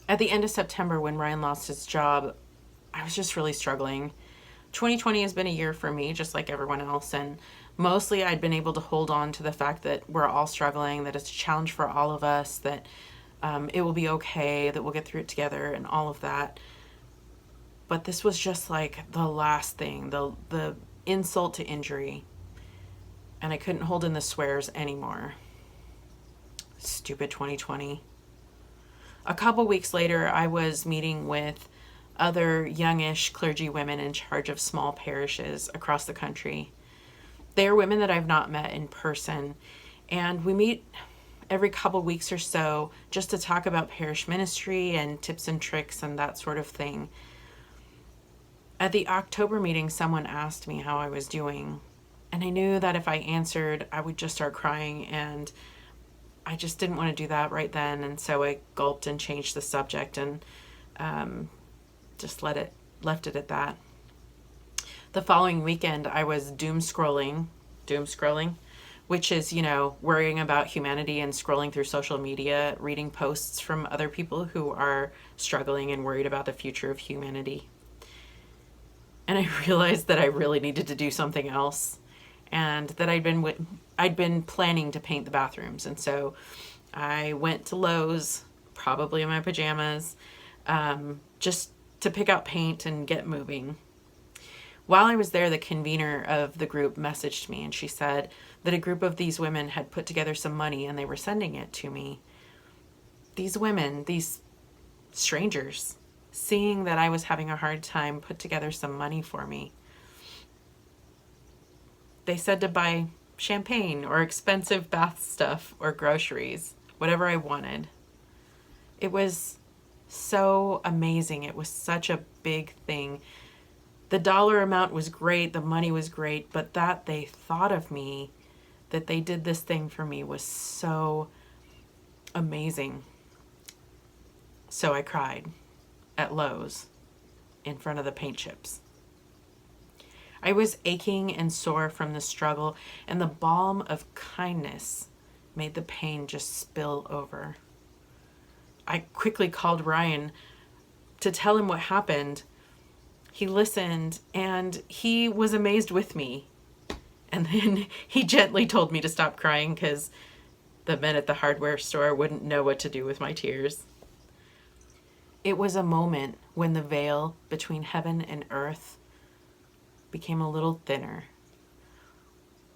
At the end of September, when Ryan lost his job, I was just really struggling. 2020 has been a year for me, just like everyone else. And mostly I'd been able to hold on to the fact that we're all struggling, that it's a challenge for all of us, that it will be okay, that we'll get through it together, and all of that. But this was just like the last thing, the insult to injury. And I couldn't hold in the swears anymore. Stupid 2020. A couple weeks later, I was meeting with other youngish clergy women in charge of small parishes across the country. They are women that I've not met in person, and we meet every couple weeks or so just to talk about parish ministry and tips and tricks and that sort of thing. At the October meeting, someone asked me how I was doing, and I knew that if I answered, I would just start crying, and I just didn't want to do that right then, and so I gulped and changed the subject and just left it at that. The following weekend, I was doom scrolling, which is, worrying about humanity and scrolling through social media, reading posts from other people who are struggling and worried about the future of humanity. And I realized that I really needed to do something else, and that I'd been planning to paint the bathrooms. And so I went to Lowe's, probably in my pajamas, just to pick out paint and get moving. While I was there, the convener of the group messaged me, and she said that a group of these women had put together some money and they were sending it to me. These women, these strangers, seeing that I was having a hard time, put together some money for me. They said to buy champagne or expensive bath stuff or groceries, whatever I wanted. It was so amazing. It was such a big thing. The dollar amount was great, the money was great, but that they thought of me, that they did this thing for me, was so amazing. So I cried at Lowe's in front of the paint chips. I was aching and sore from the struggle, and the balm of kindness made the pain just spill over. I quickly called Ryan to tell him what happened. He listened, and he was amazed with me. And then he gently told me to stop crying because the men at the hardware store wouldn't know what to do with my tears. It was a moment when the veil between heaven and earth became a little thinner.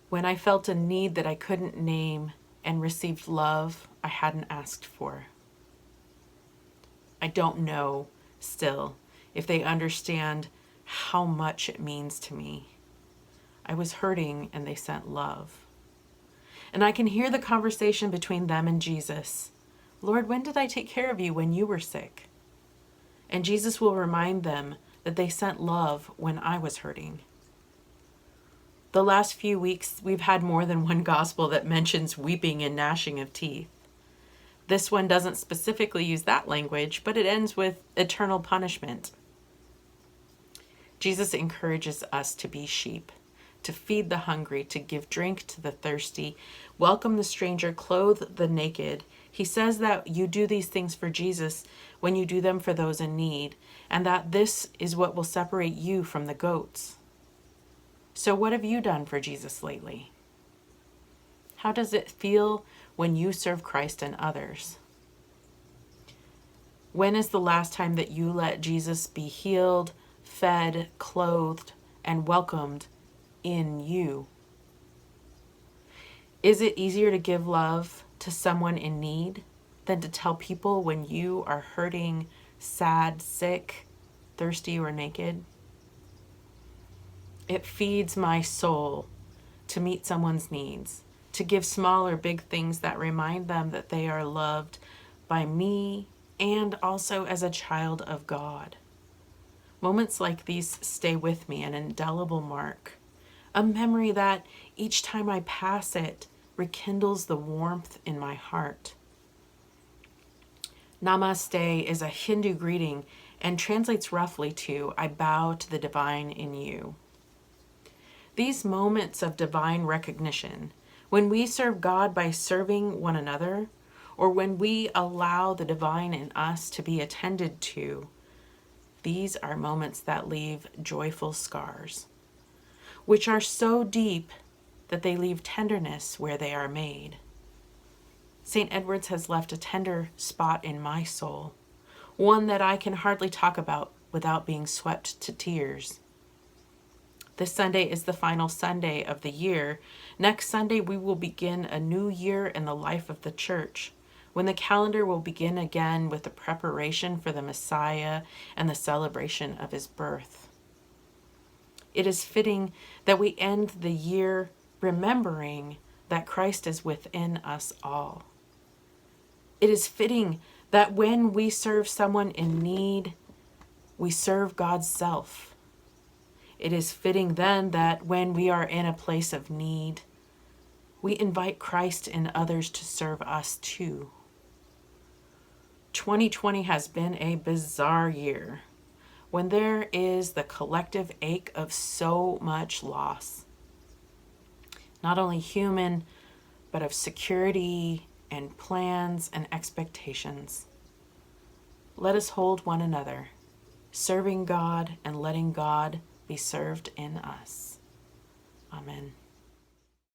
When I felt a need that I couldn't name and received love I hadn't asked for. I don't know still if they understand how much it means to me. I was hurting and they sent love. And I can hear the conversation between them and Jesus. Lord, when did I take care of you when you were sick? And Jesus will remind them that they sent love when I was hurting. The last few weeks, we've had more than one gospel that mentions weeping and gnashing of teeth. This one doesn't specifically use that language, but it ends with eternal punishment. Jesus encourages us to be sheep, to feed the hungry, to give drink to the thirsty, welcome the stranger, clothe the naked. He says that you do these things for Jesus when you do them for those in need, and that this is what will separate you from the goats. So what have you done for Jesus lately? How does it feel when you serve Christ and others? When is the last time that you let Jesus be healed, fed, clothed, and welcomed in you? Is it easier to give love to someone in need than to tell people when you are hurting, sad, sick, thirsty, or naked? It feeds my soul to meet someone's needs, to give small or big things that remind them that they are loved by me and also as a child of God. Moments like these stay with me, an indelible mark, a memory that each time I pass it rekindles the warmth in my heart. Namaste is a Hindu greeting and translates roughly to, I bow to the divine in you. These moments of divine recognition, when we serve God by serving one another, or when we allow the divine in us to be attended to, these are moments that leave joyful scars, which are so deep that they leave tenderness where they are made. St. Edward's has left a tender spot in my soul, one that I can hardly talk about without being swept to tears. This Sunday is the final Sunday of the year. Next Sunday, we will begin a new year in the life of the church, when the calendar will begin again with the preparation for the Messiah and the celebration of his birth. It is fitting that we end the year remembering that Christ is within us all. It is fitting that when we serve someone in need, we serve God's self. It is fitting then that when we are in a place of need, we invite Christ in others to serve us too. 2020 has been a bizarre year when there is the collective ache of so much loss, not only human, but of security and plans and expectations. Let us hold one another, serving God and letting God be served in us. Amen.